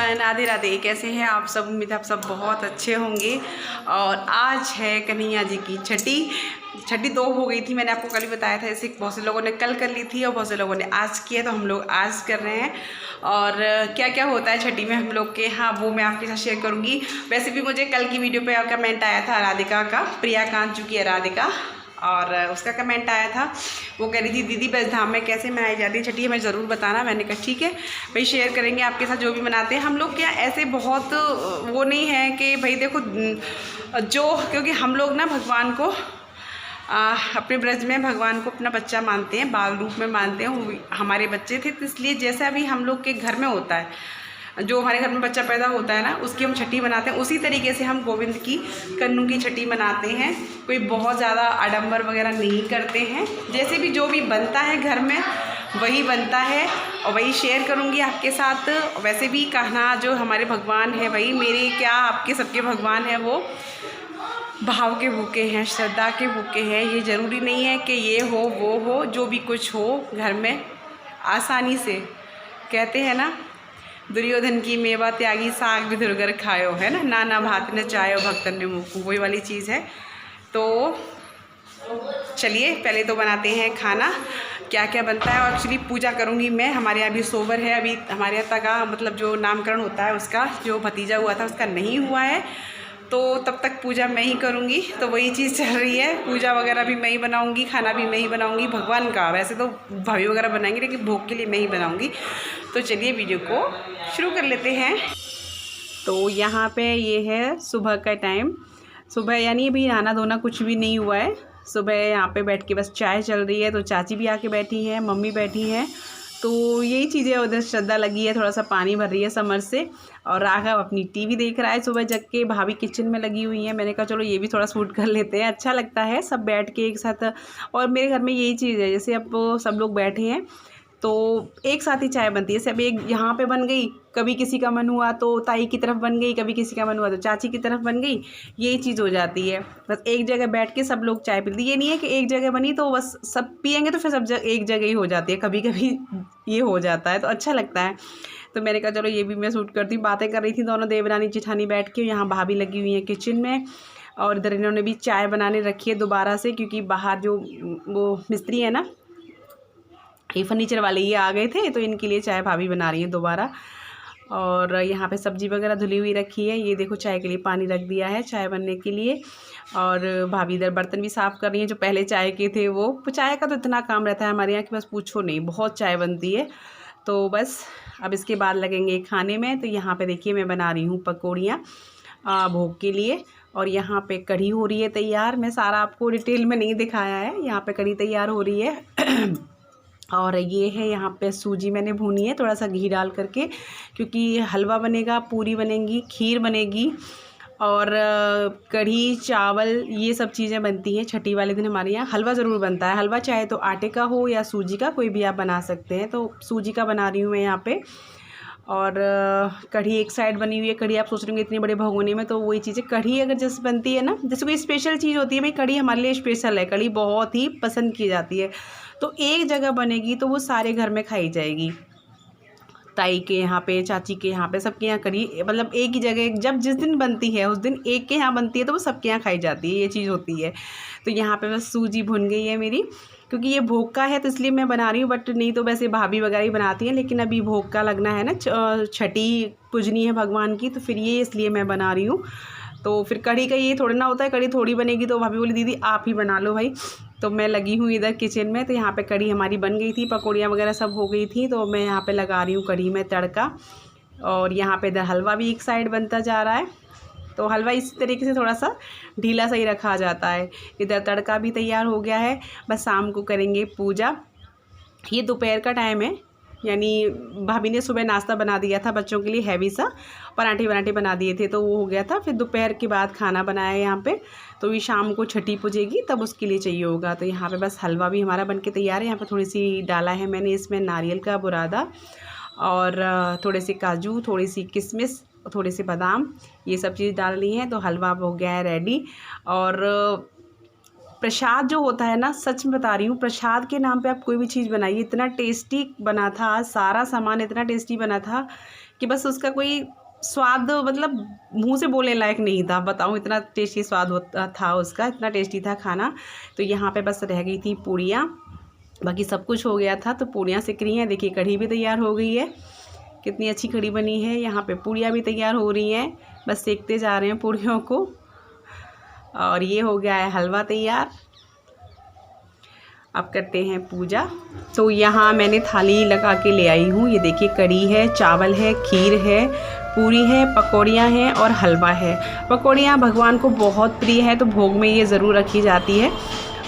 Everyone, Radhe Radhe. कैसे हैं आप सब? उम्मीद है आप सब बहुत अच्छे होंगे। और आज है कन्हैया जी की छठी 2 हो गई थी। मैंने आपको कल ही बताया था। ऐसे बहुत से लोगों ने कल कर ली थी और बहुत से लोगों ने आज किया, तो हम लोग आज कर रहे हैं। और क्या क्या होता है छठी में हम लोग के, हाँ वो मैं आपके साथ शेयर करूँगी। वैसे भी मुझे कल की वीडियो पे कमेंट आया था राधिका का, प्रियाकांत जो की है राधिका, और उसका कमेंट आया था। वो कह रही थी दीदी बसधाम में कैसे मनाई जाती है छठी, हमें ज़रूर बताना। मैंने कहा ठीक है भाई, शेयर करेंगे आपके साथ जो भी मनाते हैं हम लोग। क्या ऐसे बहुत वो नहीं है कि भाई देखो जो, क्योंकि हम लोग ना भगवान को अपने ब्रज में भगवान को अपना बच्चा मानते हैं, बाल रूप में मानते हैं। हमारे बच्चे थे, तो इसलिए जैसा भी हम लोग के घर में होता है, जो हमारे घर में बच्चा पैदा होता है ना, उसकी हम छठी मनाते हैं। उसी तरीके से हम गोविंद की, कन्नू की छठी मनाते हैं। कोई बहुत ज़्यादा आडंबर वगैरह नहीं करते हैं। जैसे भी जो भी बनता है घर में वही बनता है और वही शेयर करूँगी आपके साथ। वैसे भी कहना जो हमारे भगवान है भाई, मेरे क्या आपके सबके भगवान है, वो भाव के भूखे हैं, श्रद्धा के भूखे हैं। ये ज़रूरी नहीं है कि ये हो वो हो, जो भी कुछ हो घर में आसानी से। कहते हैं ना, दुर्योधन की मेवा त्यागी साग भी दुर्गर खायो, है ना, नाना भात न चायो भक्तन ने मुँह, वही वाली चीज़ है। तो चलिए पहले तो बनाते हैं खाना। क्या क्या बनता है, और एक्चुअली पूजा करूँगी मैं। हमारे यहाँ अभी सोबर है, अभी हमारे यहाँ तक मतलब जो नामकरण होता है उसका, जो भतीजा हुआ था उसका नहीं हुआ है, तो तब तक पूजा मैं ही करूँगी। तो वही चीज़ चल रही है, पूजा वगैरह भी मैं ही बनाऊँगी, खाना भी मैं ही बनाऊँगी भगवान का। वैसे तो भाभी वगैरह बनाएंगे, लेकिन भोग के लिए मैं ही बनाऊँगी। तो चलिए वीडियो को शुरू कर लेते हैं। तो यहाँ पे ये है सुबह का टाइम। सुबह यानी अभी नहाना धोना कुछ भी नहीं हुआ है। सुबह यहाँ पे बैठ के बस चाय चल रही है। तो चाची भी आके बैठी है, मम्मी बैठी हैं, तो यही चीज़ें। उधर श्रद्धा लगी है, थोड़ा सा पानी भर रही है समर से। और राघव अपनी टीवी देख रहा है सुबह जग के। भाभी किचन में लगी हुई है। मैंने कहा चलो ये भी थोड़ा शूट कर लेते हैं, अच्छा लगता है सब बैठ के एक साथ। और मेरे घर में यही चीज़ है, जैसे अब सब लोग बैठे हैं तो एक साथ ही चाय बनती है। सब एक यहाँ पे बन गई, कभी किसी का मन हुआ तो ताई की तरफ बन गई, कभी किसी का मन हुआ तो चाची की तरफ बन गई। यही चीज़ हो जाती है। बस एक जगह बैठ के सब लोग चाय पीते। ये नहीं है कि एक जगह बनी तो बस सब पियेंगे, तो फिर सब एक जगह ही हो जाती है। कभी कभी ये हो जाता है, तो अच्छा लगता है। तो मैंने कहा चलो ये भी मैं शूट करती हूँ। बातें कर रही थी दोनों देवरानी जेठानी बैठ के। यहाँ भाभी लगी हुई है किचन में, और इधर इन्होंने भी चाय बनाने रखी है दोबारा से, क्योंकि बाहर जो वो मिस्त्री है ना, ये फर्नीचर वाले, ये आ गए थे, तो इनके लिए चाय भाभी बना रही हैं दोबारा। और यहाँ पे सब्जी वगैरह धुली हुई रखी है। ये देखो चाय के लिए पानी रख दिया है, चाय बनने के लिए। और भाभी इधर बर्तन भी साफ़ कर रही हैं, जो पहले चाय के थे वो। चाय का तो इतना काम रहता है हमारे यहाँ कि बस पूछो नहीं, बहुत चाय बनती है। तो बस अब इसके बाद लगेंगे खाने में। तो यहाँ पर देखिए मैं बना रही हूँ पकौड़ियाँ भोग के लिए। और यहाँ पे कढ़ी हो रही है तैयार। मैं सारा आपको डिटेल में नहीं दिखाया है। यहाँ पे कढ़ी तैयार हो रही है। और ये है यहाँ पे सूजी मैंने भूनी है, थोड़ा सा घी डाल करके, क्योंकि हलवा बनेगा, पूरी बनेगी, खीर बनेगी, और कढ़ी चावल ये सब चीज़ें बनती हैं छठी वाले दिन। हमारे यहाँ हलवा ज़रूर बनता है। हलवा चाहे तो आटे का हो या सूजी का, कोई भी आप बना सकते हैं। तो सूजी का बना रही हूँ मैं यहाँ पे। और कढ़ी एक साइड बनी हुई है। कढ़ी आप सोच रहे होंगे इतने बड़े भगोने में, तो वही चीज़ें कढ़ी अगर जैसे बनती है ना, जैसे कोई स्पेशल चीज़ होती है भाई, कढ़ी हमारे लिए स्पेशल है। कढ़ी बहुत ही पसंद की जाती है। तो एक जगह बनेगी तो वो सारे घर में खाई जाएगी। ताई के यहाँ पे, चाची के यहाँ पे, सबके यहाँ कढ़ी मतलब एक ही जगह, जब जिस दिन बनती है उस दिन एक के यहाँ बनती है, तो वो सबके यहाँ खाई जाती है। ये चीज़ होती है। तो यहाँ पे बस सूजी भुन गई है मेरी, क्योंकि ये भोग का है तो इसलिए मैं बना रही हूँ। बट नहीं तो वैसे भाभी वगैरह ही बनाती हैं, लेकिन अभी भोग का लगना है ना, छठी पूजनी है भगवान की, तो फिर ये इसलिए मैं बना रही हूँ। तो फिर कढ़ी का ये थोड़ा ना होता है, कढ़ी थोड़ी बनेगी तो भाभी बोली दीदी आप ही बना लो भाई। तो मैं लगी हूँ इधर किचन में। तो यहाँ पे कढ़ी हमारी बन गई थी, पकौड़ियाँ वगैरह सब हो गई थी। तो मैं यहाँ पे लगा रही हूँ कढ़ी में तड़का। और यहाँ पे इधर हलवा भी एक साइड बनता जा रहा है। तो हलवा इस तरीके से थोड़ा सा ढीला सा ही रखा जाता है। इधर तड़का भी तैयार हो गया है। बस शाम को करेंगे पूजा। ये दोपहर का टाइम है, यानी भाभी ने सुबह नाश्ता बना दिया था बच्चों के लिए, हैवी सा पराठे बना दिए थे, तो वो हो गया था। फिर दोपहर के बाद खाना बनाया यहाँ पे। तो ये शाम को छठी पूजेगी तब उसके लिए चाहिए होगा। तो यहाँ पे बस हलवा भी हमारा बनके तैयार है। यहाँ पे थोड़ी सी डाला है मैंने इसमें नारियल का बुरादा, और थोड़े से काजू, थोड़ी सी किशमिश, थोड़े से बादाम, ये सब चीज़ डाल ली है। तो हलवा हो गया है रेडी। और प्रसाद जो होता है ना, सच में बता रही हूँ, प्रसाद के नाम पे आप कोई भी चीज़ बनाइए, इतना टेस्टी बना था। सारा सामान इतना टेस्टी बना था कि बस उसका कोई स्वाद मतलब मुंह से बोलने लायक नहीं था। बताऊँ इतना टेस्टी स्वाद होता था उसका, इतना टेस्टी था खाना। तो यहाँ पे बस रह गई थी पूड़ियाँ, बाकी सब कुछ हो गया था। तो पूड़ियाँ सिक रही हैं, देखिए कढ़ी भी तैयार हो गई है, कितनी अच्छी कढ़ी बनी है। यहाँ पे पूड़ियाँ भी तैयार हो रही हैं, बस सेकते जा रहे हैं पूड़ियों को। और ये हो गया है हलवा तैयार। अब करते हैं पूजा। तो यहाँ मैंने थाली लगा के ले आई हूँ। ये देखिए कढ़ी है, चावल है, खीर है, पूरी है, पकौड़ियाँ हैं और हलवा है। पकौड़ियाँ भगवान को बहुत प्रिय है, तो भोग में ये ज़रूर रखी जाती है।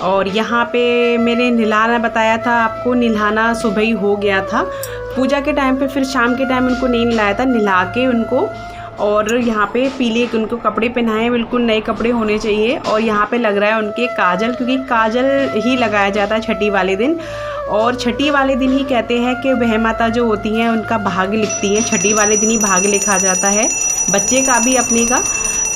और यहाँ पे मैंने नहलाना बताया था आपको, नहलाना सुबह ही हो गया था पूजा के टाइम पे, फिर शाम के टाइम उनको नहीं नहलाया था, नहला के उनको। और यहाँ पे पीले उनको कपड़े पहनाए, बिल्कुल नए कपड़े होने चाहिए। और यहाँ पे लग रहा है उनके काजल, क्योंकि काजल ही लगाया जाता है छठी वाले दिन। और छठी वाले दिन ही कहते हैं कि वह माता जो होती हैं उनका भाग्य लिखती हैं, छठी वाले दिन ही भाग्य लिखा जाता है बच्चे का भी, अपने का।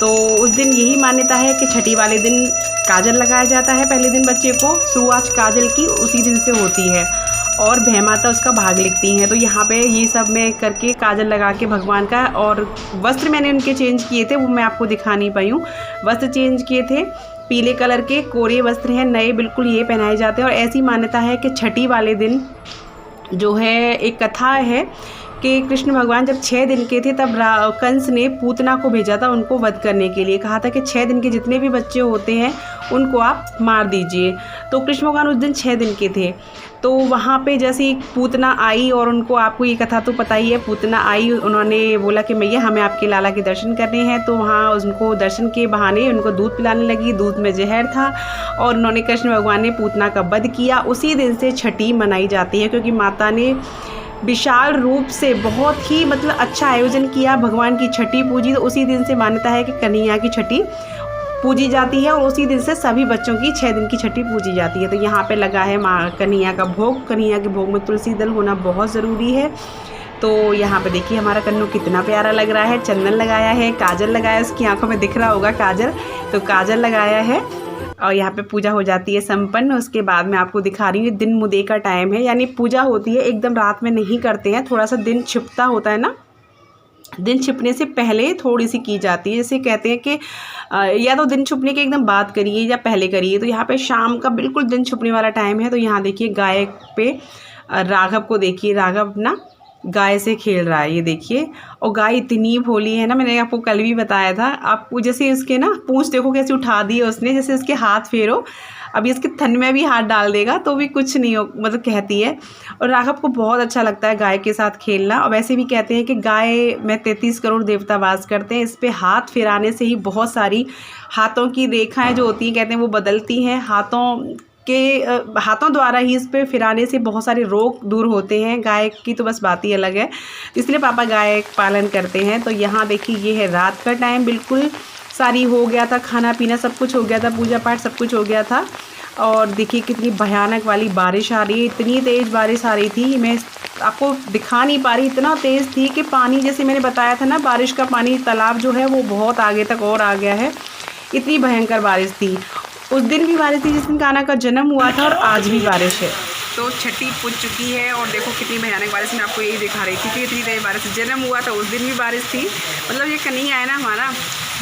तो उस दिन यही मान्यता है कि छठी वाले दिन काजल लगाया जाता है, पहले दिन बच्चे को शुरुआत काजल की उसी दिन से होती है, और भै माता उसका भाग लिखती हैं। तो यहाँ पे ये सब मैं करके काजल लगा के भगवान का, और वस्त्र मैंने उनके चेंज किए थे, वो मैं आपको दिखा नहीं पाई हूँ। वस्त्र चेंज किए थे, पीले कलर के कोरे वस्त्र हैं नए बिल्कुल, ये पहनाए जाते हैं। और ऐसी मान्यता है कि छठी वाले दिन जो है, एक कथा है कि कृष्ण भगवान जब 6 दिन के थे तब कंस ने पूतना को भेजा था उनको वध करने के लिए। कहा था कि 6 दिन के जितने भी बच्चे होते हैं उनको आप मार दीजिए। तो कृष्ण भगवान उस दिन 6 दिन के थे। तो वहाँ पे जैसे एक पूतना आई, और उनको, आपको ये कथा तो पता ही है, पूतना आई, उन्होंने बोला कि मैया हमें आपके लाला के दर्शन करने हैं। तो वहाँ उनको दर्शन के बहाने उनको दूध पिलाने लगी, दूध में जहर था, और उन्होंने, कृष्ण भगवान ने पूतना का वध किया। उसी दिन से छठी मनाई जाती है, क्योंकि माता ने विशाल रूप से बहुत ही मतलब अच्छा आयोजन किया, भगवान की छठी पूजी। तो उसी दिन से मान्यता है कि कन्हैया की छठी पूजी जाती है, और उसी दिन से सभी बच्चों की 6 दिन की छठी पूजी जाती है। तो यहाँ पे लगा है माँ कन्हैया का भोग। कन्हैया के भोग में तुलसी दल होना बहुत ज़रूरी है। तो यहाँ पे देखिए हमारा कन्नू कितना प्यारा लग रहा है, चंदन लगाया है, काजल लगाया, उसकी आंखों में दिख रहा होगा काजल, तो काजल लगाया है। और यहाँ पे पूजा हो जाती है संपन्न। उसके बाद मैं आपको दिखा रही हूँ, दिन मुदे का टाइम है, यानी पूजा होती है एकदम रात में नहीं करते हैं, थोड़ा सा दिन छिपता होता है ना, दिन छिपने से पहले थोड़ी सी की जाती है। जैसे कहते हैं कि या तो दिन छुपने के एकदम बात करिए या पहले करिए। तो यहाँ पे शाम का बिल्कुल दिन छुपने वाला टाइम है। तो यहाँ देखिए गाय पे राघव को देखिए, राघव ना गाय से खेल रहा है, ये देखिए। और गाय इतनी भोली है ना, मैंने आपको कल भी बताया था। आप जैसे उसके ना पूंछ देखो कैसे उठा दी है उसने, जैसे उसके हाथ फेरो, अभी इसके थन में भी हाथ डाल देगा तो भी कुछ नहीं हो, मतलब कहती है। और राघव को बहुत अच्छा लगता है गाय के साथ खेलना। और वैसे भी कहते हैं कि गाय में 33 करोड़ देवता वास करते हैं, इस पे हाथ फिराने से ही बहुत सारी हाथों की रेखाएं जो होती हैं, कहते हैं वो बदलती हैं। हाथों द्वारा ही इस पे फिराने से बहुत सारे रोग दूर होते हैं। गाय की तो बस बात ही अलग है, इसलिए पापा गाय पालन करते हैं। तो यहाँ देखिए ये है रात का टाइम, बिल्कुल सारी हो गया था, खाना पीना सब कुछ हो गया था, पूजा पाठ सब कुछ हो गया था। और देखिए कितनी भयानक वाली बारिश आ रही है, इतनी तेज़ बारिश आ रही थी, मैं आपको दिखा नहीं पा रही, इतना तेज़ थी कि पानी, जैसे मैंने बताया था ना, बारिश का पानी तालाब जो है वो बहुत आगे तक और आ गया है, इतनी भयंकर बारिश थी। उस दिन भी बारिश थी जिस दिन कान्हा का जन्म हुआ था, और आज भी बारिश है। तो छठी पूज चुकी है और देखो कितनी भयानक बारिश, मैं आपको यही दिखा रही थी कि इतनी तेज बारिश। जन्म हुआ था उस दिन भी बारिश थी, मतलब ये कन्हैया है ना हमारा,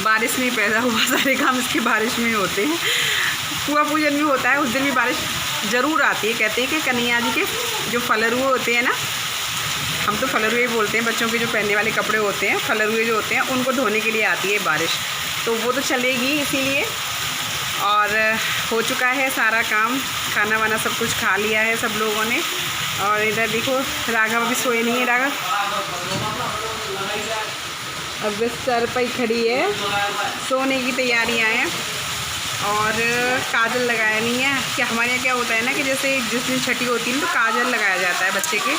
बारिश में पैदा हुआ, सारे काम इसके बारिश में होते हैं। पुआ पूजन भी होता है, उस दिन भी बारिश ज़रूर आती है। कहते हैं कि कन्हैया जी के जो फलरुए होते हैं ना, हम तो फलरुए बोलते हैं, बच्चों के जो पहनने वाले कपड़े होते हैं, फलरुए जो होते हैं, उनको धोने के लिए आती है बारिश, तो वो तो चलेगी इसीलिए। और हो चुका है सारा काम, खाना वाना सब कुछ खा लिया है सब लोगों ने। और इधर देखो राघव अभी सोए नहीं है, राघव अब बिस्तर पर ही खड़ी है, सोने की तैयारियां हैं। और काजल लगाया नहीं है, क्या हमारे यहाँ क्या होता है ना कि जैसे जिस दिन छठी होती है तो काजल लगाया जाता है बच्चे के,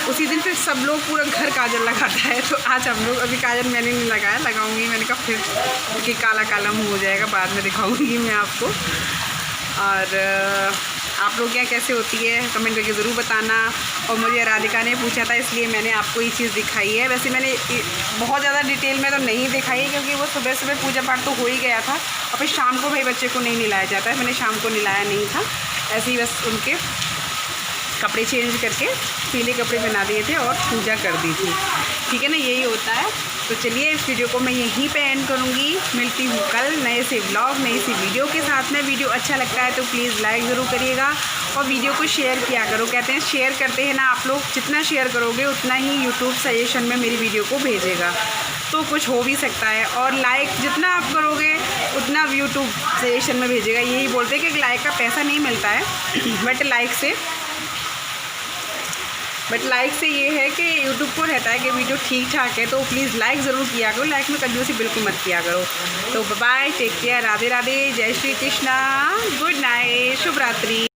उसी दिन फिर सब लोग पूरा घर काजल लगाता है। तो आज हम लोग, अभी काजल मैंने नहीं लगाया, लगाऊंगी, मैंने कहा फिर क्योंकि काला काला मुँह हो जाएगा, बाद में दिखाऊंगी मैं आपको। और आप लोग क्या कैसे होती है कमेंट करके ज़रूर बताना। और मुझे राधिका ने पूछा था इसलिए मैंने आपको ये चीज़ दिखाई है। वैसे मैंने बहुत ज़्यादा डिटेल में तो नहीं दिखाई है, क्योंकि वो सुबह सुबह पूजा पाठ तो हो ही गया था, और फिर शाम को भाई बच्चे को नहीं नहलाया जाता है, मैंने शाम को नहलाया नहीं था, ऐसे ही बस उनके कपड़े चेंज करके पीले कपड़े पहना दिए थे और पूजा कर दी थी। ठीक है ना, यही होता है। तो चलिए इस वीडियो को मैं यहीं पे एंड करूँगी। मिलती हूँ कल नए से व्लॉग, नई सी वीडियो के साथ में। वीडियो अच्छा लगता है तो प्लीज़ लाइक ज़रूर करिएगा और वीडियो को शेयर किया करो। कहते हैं शेयर करते हैं ना आप लोग, जितना शेयर करोगे उतना ही यूट्यूब सजेशन में मेरी वीडियो को भेजेगा, तो कुछ हो भी सकता है। और लाइक जितना आप करोगे उतना यूट्यूब सजेशन में भेजेगा। यही बोलते हैं कि लाइक का पैसा नहीं मिलता है बट लाइक से ये है कि यूट्यूब को रहता है कि वीडियो ठीक ठाक है, तो प्लीज़ लाइक ज़रूर किया करो। लाइक में कंजूसी बिल्कुल मत किया करो। तो bye, take care, Radhe Radhe, जय श्री कृष्णा, गुड नाइट, शुभ रात्रि।